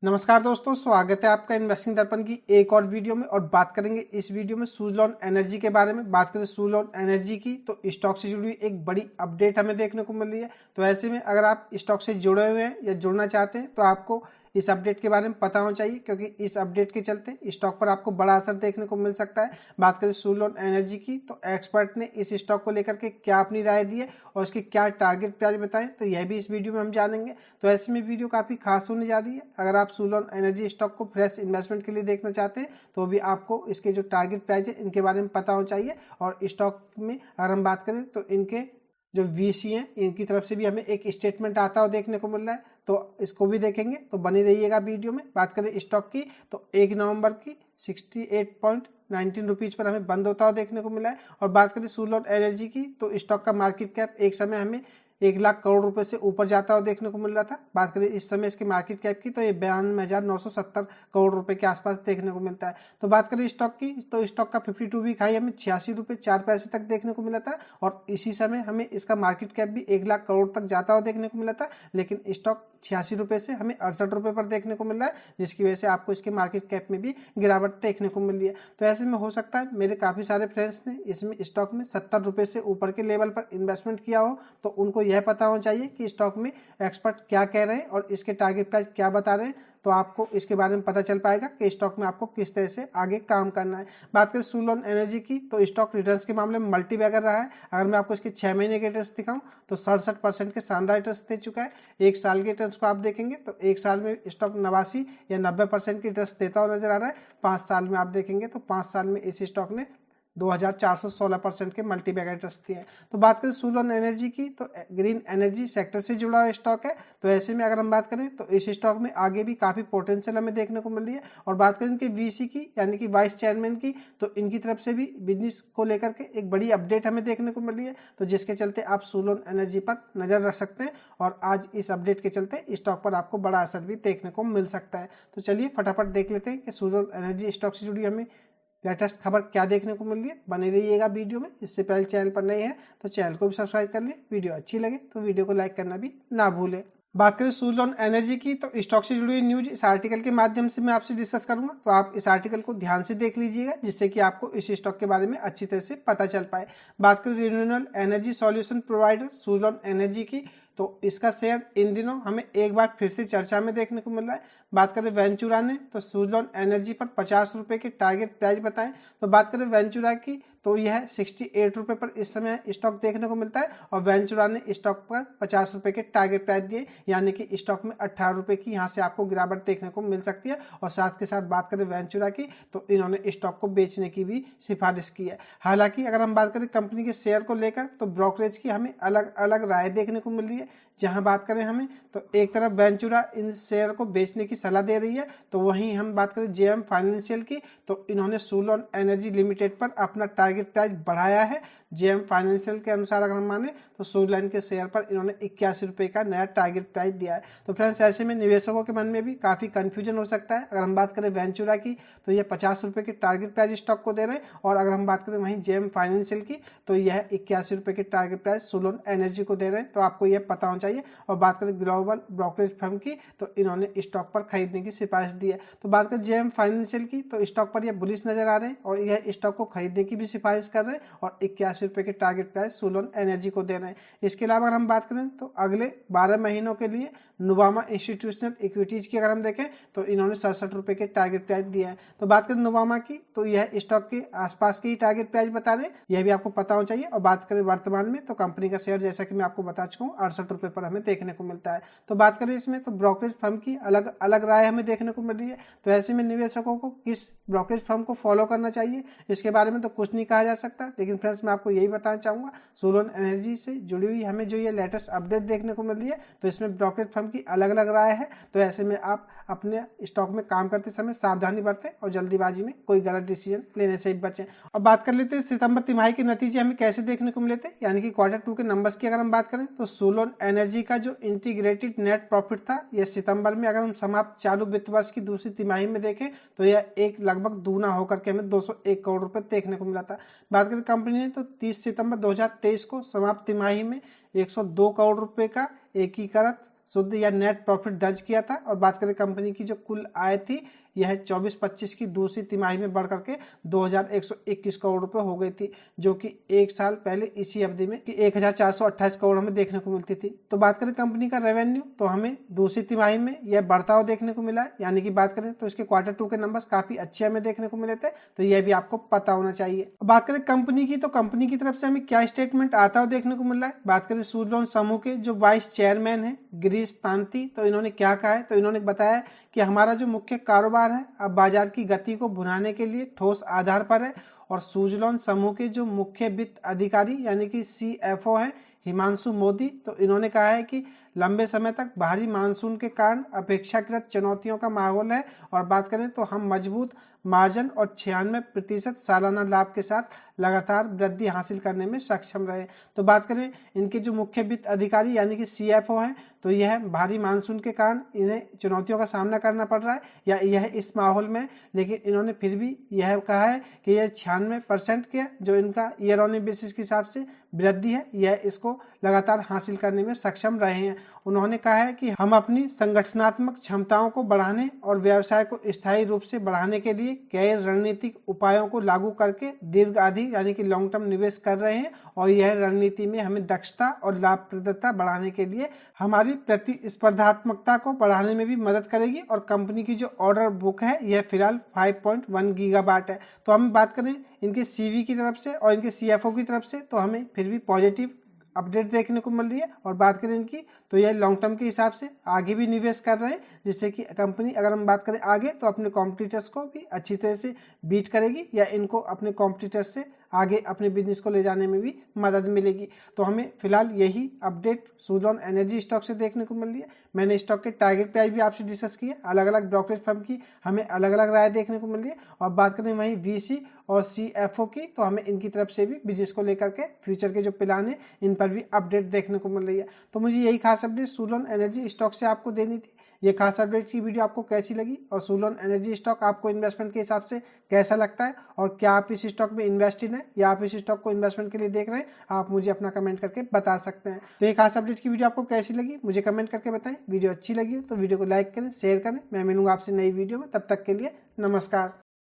नमस्कार दोस्तों, स्वागत है आपका इन्वेस्टिंग दर्पण की एक और वीडियो में। और बात करेंगे इस वीडियो में सुज़लोन एनर्जी के बारे में। बात करें सुज़लोन एनर्जी की तो स्टॉक से जुड़ी हुई एक बड़ी अपडेट हमें देखने को मिल रही है। तो ऐसे में अगर आप स्टॉक से जुड़े हुए हैं या जुड़ना चाहते हैं तो आपको इस अपडेट के बारे में पता होना चाहिए, क्योंकि इस अपडेट के चलते स्टॉक पर आपको बड़ा असर देखने को मिल सकता है। बात करें सुज़लोन एनर्जी की तो एक्सपर्ट ने इस स्टॉक को लेकर के क्या अपनी राय दी है और उसकी क्या टारगेट प्राइस बताएं, तो यह भी इस वीडियो में हम जानेंगे। तो ऐसे में वीडियो काफ़ी खास होने जा रही है। अगर आप सुज़लोन एनर्जी स्टॉक को फ्रेश इन्वेस्टमेंट के लिए देखना चाहते हैं तो भी आपको इसके जो टारगेट प्राइस है इनके बारे में पता होना चाहिए। और स्टॉक में अगर हम बात करें तो इनके जो वीसी हैं इनकी तरफ से भी हमें एक स्टेटमेंट आता हुआ देखने को मिल रहा है, तो इसको भी देखेंगे। तो बने रहिएगा वीडियो में। बात करें स्टॉक की तो 1 नवंबर की 68.19 रुपीज़ पर हमें बंद होता हुआ देखने को मिला है। और बात करें सुज़लोन एनर्जी की तो स्टॉक का मार्केट कैप एक समय हमें 1 लाख करोड़ रुपए से ऊपर जाता हुआ देखने को मिल रहा था। बात करें इस समय इसकी मार्केट कैप की तो ये 92,970 करोड़ रुपए के आसपास देखने को मिलता है। तो बात करें स्टॉक की तो स्टॉक का 52 वीक हाई हमें 86 रुपये 4 पैसे तक देखने को मिला था। और इसी समय हमें इसका मार्केट कैप भी 1 लाख करोड़ तक जाता हुआ देखने को मिला था, लेकिन स्टॉक 86 रुपये से हमें 68 रुपये पर देखने को मिल रहा है, जिसकी वजह से आपको इसके मार्केट कैप में भी गिरावट देखने को मिल रही है। तो ऐसे में हो सकता है मेरे काफ़ी सारे फ्रेंड्स ने इसमें स्टॉक में 70 रुपये से ऊपर के लेवल पर इन्वेस्टमेंट किया हो, तो उनको यह पता होना चाहिए कि स्टॉक में एक्सपर्ट क्या कह रहे हैं और इसके टारगेट प्राइस क्या बता रहे हैं। तो आपको इसके बारे में पता चल पाएगा कि स्टॉक में आपको किस तरह से आगे काम करना है। बात करें सुज़लोन एनर्जी की तो स्टॉक रिटर्न्स के मामले में मल्टी बैगर रहा है। अगर मैं आपको इसके 6 महीने के रिटर्न्स दिखाऊं तो 67% के शानदार रिटर्न्स दे चुका है। 1 साल के रिटर्न्स को आप देखेंगे तो 1 साल में स्टॉक 89 या 90% के रिटर्न्स देता हुआ नजर आ रहा है। 5 साल में आप देखेंगे तो 5 साल में इस स्टॉक ने 2416% के मल्टी बैगर रिटर्न्स दिए हैं। तो बात करें सुज़लोन एनर्जी की तो ग्रीन एनर्जी सेक्टर से जुड़ा हुआ स्टॉक है। तो ऐसे में अगर हम बात करें तो इस स्टॉक में आगे भी काफ़ी पोटेंशियल हमें देखने को मिल रही है। और बात करें इनके वीसी की यानी कि वाइस चेयरमैन की तो इनकी तरफ से भी बिजनेस को लेकर के एक बड़ी अपडेट हमें देखने को मिल रही है, तो जिसके चलते आप सुज़लोन एनर्जी पर नज़र रख सकते हैं। और आज इस अपडेट के चलते स्टॉक पर आपको बड़ा असर भी देखने को मिल सकता है। तो चलिए फटाफट देख लेते हैं कि सुज़लोन एनर्जी स्टॉक से जुड़ी हमें लेटेस्ट खबर क्या देखने को मिल रही है। बने रहिएगा वीडियो में। इससे पहले चैनल पर नए हैं तो चैनल को भी सब्सक्राइब कर लें। वीडियो अच्छी लगे तो वीडियो को लाइक करना भी ना भूलें। बात करें सुज़लोन एनर्जी की तो स्टॉक से जुड़ी हुई न्यूज इस आर्टिकल के माध्यम से मैं आपसे डिस्कस करूंगा, तो आप इस आर्टिकल को ध्यान से देख लीजिएगा, जिससे कि आपको इस स्टॉक के बारे में अच्छी तरह से पता चल पाए। बात करें renewable energy solution provider Suzlon energy की तो इसका शेयर इन दिनों हमें एक बार फिर से चर्चा में देखने को मिल रहा है। बात करें वेंचुरा ने तो सुज़लोन एनर्जी पर 50 रुपये के टारगेट प्राइस बताएं। तो बात करें वेंचुरा की तो यह 68 रुपये पर इस समय स्टॉक देखने को मिलता है। और वेंचुरा ने स्टॉक पर 50 रुपये के टारगेट प्राइस दिए, यानी कि स्टॉक में 18 रुपये की यहाँ से आपको गिरावट देखने को मिल सकती है। और साथ के साथ बात करें वेंचुरा की तो इन्होंने स्टॉक को बेचने की भी सिफारिश की है। हालांकि अगर हम बात करें कंपनी के शेयर को लेकर तो ब्रोकरेज की हमें अलग अलग राय देखने को मिल रही है। जहां बात करें हमें तो एक तरफ वेंचुरा इन शेयर को बेचने की सलाह दे रही है, तो वहीं हम बात करें जेएम फाइनेंशियल की तो इन्होंने सुज़लोन एनर्जी लिमिटेड पर अपना टारगेट प्राइस बढ़ाया है। जेएम फाइनेंशियल के अनुसार अगर हम माने तो सुज़लोन के शेयर पर इन्होंने 81 रुपये का नया टारगेट प्राइस दिया है। तो फ्रेंड्स ऐसे में निवेशकों के मन में भी काफ़ी कन्फ्यूजन हो सकता है। अगर हम बात करें वेंचुरा की तो यह 50 रुपये के टारगेट प्राइस स्टॉक को दे रहे हैं, और अगर हम बात करें वहीं जेएम फाइनेंशियल की तो यह 81 रुपये के टारगेट प्राइस सुज़लोन एनर्जी को दे रहे हैं। तो आपको यह पता होना चाहिए। और बात करें ग्लोबल ब्रोकरेज फर्म की तो इन्होंने स्टॉक पर खरीदने की सिफारिश दी है। तो बात करें जेएम फाइनेंशियल की तो स्टॉक पर यह बुलिश नजर आ रहे हैं और यह स्टॉक को खरीदने की भी सिफारिश कर रहे हैं, और 81 रुपये के टारगेट प्राइस सुज़लोन एनर्जी को दे रहे हैं। इसके अलावा अगर हम बात करें तो अगले 12 महीनों के लिए नुवामा इंस्टीट्यूशनल इक्विटीज की अगर हम देखें तो इन्होंने 67 रुपये के टारगेट प्राइस दिया है। तो बात करें नुवामा की तो यह स्टॉक के आसपास के ही टारगेट प्राइस बता रहे हैं, यह भी आपको पता होना चाहिए। और बात करें वर्तमान में तो कंपनी का शेयर जैसा कि मैं आपको बता चुका हूँ 68 रुपये पर हमें देखने को मिलता है। तो बात करें इसमें तो ब्रोकरेज फर्म की अलग अलग राय हमें देखने को मिल रही है। तो ऐसे में निवेशकों को किस ब्रोकरेज फर्म को फॉलो करना चाहिए इसके बारे में तो कुछ नहीं कहा जा सकता, लेकिन फ्रेंड्स मैं आपको यही बताना चाहूँगा सुज़लोन एनर्जी से जुड़ी हुई हमें जो ये लेटेस्ट अपडेट देखने को मिल रही है तो इसमें ब्रोकरेज फर्म की अलग अलग राय है। तो ऐसे में आप अपने स्टॉक में काम करते समय सावधानी बरतें और जल्दीबाजी में कोई गलत डिसीजन लेने से बचें। और बात कर लेते हैं सितंबर तिमाही के नतीजे हमें कैसे देखने को मिले थे, यानी कि Q2 के नंबर्स की अगर हम बात करें तो सुज़लोन एनर्जी का जो इंटीग्रेटेड नेट प्रॉफिट था यह सितंबर में अगर हम समाप्त चालू वित्त वर्ष की दूसरी तिमाही में देखें तो यह एक लगभग दूना होकर के हमें 201 करोड़ रुपए देखने को मिला था। बात करें कंपनी ने तो 30 सितंबर 2023 को समाप्त तिमाही में 102 करोड़ रुपए का एकीकृत शुद्ध या नेट प्रॉफिट दर्ज किया था। और बात करें कंपनी की जो कुल आय थी यह 24-25 की दूसरी तिमाही में बढ़ करके 2121 करोड़ रुपए हो गई थी, जो कि एक साल पहले इसी अवधि में 1428 करोड़ हमें देखने को मिलती थी। तो बात करें कंपनी का रेवेन्यू तो हमें दूसरी तिमाही में यह बढ़ता हुआ देखने को मिला है, यानी कि बात करें तो इसके Q2 के नंबर्स काफी अच्छे हमें देखने को मिले थे, तो यह भी आपको पता होना चाहिए। बात करें कंपनी की तो कंपनी की तरफ से हमें क्या स्टेटमेंट आता हुआ देखने को मिल रहा है। बात करें सूज़लॉन समूह के जो वाइस चेयरमैन है गिरीश तांती, तो इन्होंने क्या कहा है, तो इन्होंने बताया कि हमारा जो मुख्य कारोबार है अब बाजार की गति को भुनाने के लिए ठोस आधार पर है। और सूज़लॉन समूह के जो मुख्य वित्त अधिकारी यानी कि CFO है हिमांशु मोदी, तो इन्होंने कहा है कि लंबे समय तक भारी मानसून के कारण अपेक्षाकृत चुनौतियों का माहौल है। और बात करें तो हम मजबूत मार्जिन और 96% सालाना लाभ के साथ लगातार वृद्धि हासिल करने में सक्षम रहे। तो बात करें इनके जो मुख्य वित्त अधिकारी यानी कि CFO हैं, तो यह भारी मानसून के कारण इन्हें चुनौतियों का सामना करना पड़ रहा है या यह इस माहौल में, लेकिन इन्होंने फिर भी यह कहा है कि यह 96% के जो इनका ईयर ऑन बेसिस के हिसाब से वृद्धि है यह इसको लगातार हासिल करने में सक्षम रहे हैं। उन्होंने कहा है कि हम अपनी संगठनात्मक क्षमताओं को बढ़ाने और व्यवसाय को स्थायी रूप से बढ़ाने के लिए कई रणनीतिक उपायों को लागू करके दीर्घावधि यानी कि लॉन्ग टर्म निवेश कर रहे हैं। और यह रणनीति में हमें दक्षता और लाभप्रदता बढ़ाने के लिए हमारी प्रतिस्पर्धात्मकता को बढ़ाने में भी मदद करेगी। और कंपनी की जो ऑर्डर बुक है यह फिलहाल 5.1 गीगाबाइट है। तो हम बात करें इनके CV की तरफ से और इनके CFO की तरफ से तो हमें फिर भी पॉजिटिव अपडेट देखने को मिल रही है। और बात करें इनकी तो यह लॉन्ग टर्म के हिसाब से आगे भी निवेश कर रहे हैं, जिससे कि कंपनी अगर हम बात करें आगे तो अपने कॉम्पिटिटर्स को भी अच्छी तरह से बीट करेगी या इनको अपने कॉम्पिटिटर्स से आगे अपने बिजनेस को ले जाने में भी मदद मिलेगी। तो हमें फिलहाल यही अपडेट सूज़लॉन एनर्जी स्टॉक से देखने को मिल रही है। मैंने स्टॉक के टारगेट प्राइस भी आपसे डिस्कस किया, अलग अलग ब्रोकरेज फर्म की हमें अलग अलग राय देखने को मिल रही है। और बात करें वहीं VC और CFO की तो हमें इनकी तरफ से भी बिजनेस को लेकर के फ्यूचर के जो प्लान है इन पर भी अपडेट देखने को मिल रही है। तो मुझे यही खास अपडेट सूज़लॉन एनर्जी स्टॉक से आपको देनी थी। ये खास अपडेट की वीडियो आपको कैसी लगी और सूज़लॉन एनर्जी स्टॉक आपको इन्वेस्टमेंट के हिसाब से कैसा लगता है, और क्या आप इस स्टॉक में इन्वेस्टेड हैं या आप इस स्टॉक को इन्वेस्टमेंट के लिए देख रहे हैं, आप मुझे अपना कमेंट करके बता सकते हैं। तो ये खास अपडेट की वीडियो आपको कैसी लगी मुझे कमेंट करके बताएं। वीडियो अच्छी लगी तो वीडियो को लाइक करें, शेयर करें। मैं मिलूंगा आपसे नई वीडियो में, तब तक के लिए नमस्कार।